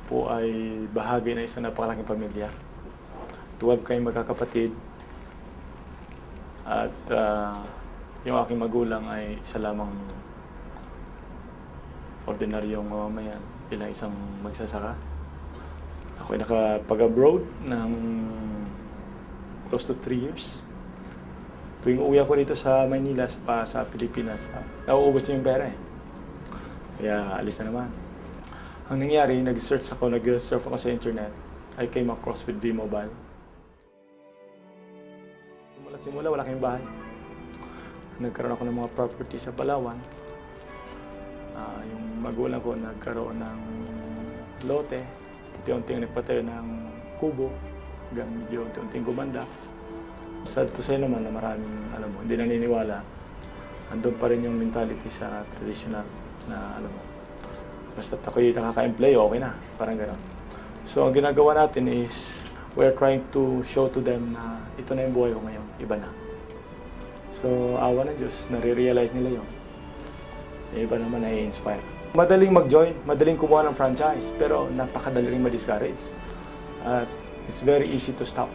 po ay bahagi ng isang napakalaking pamilya. 12 kayong magkakapatid. At yung aking magulang ay isa lamang ordinaryong mamamayan, bilang isang magsasaka. Ako ay nakapag-abroad ng close to 3 years. Tuwing uwi ako dito sa Manila, sa Pilipinas, nauubos niyo yung pera eh. Kaya alis na naman. Ang nangyari, nag-surf ako sa internet. I came across with V-Mobile. Simula, wala kayong bahay. Nagkaroon ako ng mga property sa Palawan. Yung magulang ko nagkaroon ng lote. Unti-unting nagpatayo ng kubo. Hanggang medyo unti-unting gumanda. Sad to say naman na maraming, hindi naniniwala. Andun pa rin yung mentality sa traditional na, basta ako'y nakaka-employ, okay na. Parang gano'n. So, ang ginagawa natin is, we're trying to show to them na ito na yung buhay ko ngayon, iba na. So, awa ng Diyos, nare-realize nila yun. Yung iba naman na-inspire. Madaling mag-join, madaling kumuha ng franchise, pero napakadali rin ma-discourage. At it's very easy to stop.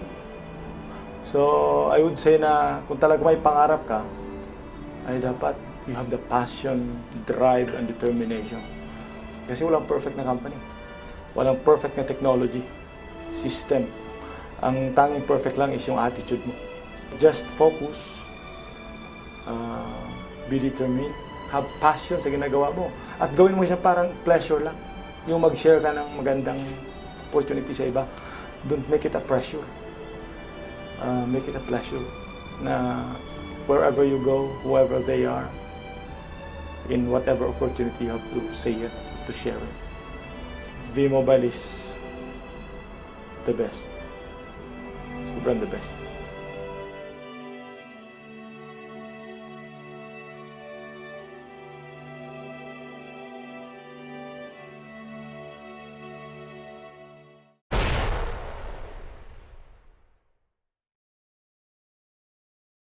So, I would say na kung talaga may pangarap ka, ay dapat you have the passion, drive, and determination. Kasi walang perfect na company. Walang perfect na technology, system. Ang tanging perfect lang is yung attitude mo. Just focus, be determined, have passion sa ginagawa mo. At gawin mo siya parang pleasure lang. Yung mag-share ka ng magandang opportunity sa iba. Don't make it a pressure. Make it a pleasure. Na wherever you go, whoever they are, in whatever opportunity you have to say it, to share it. V-Mobile is the best. Sobrang the best.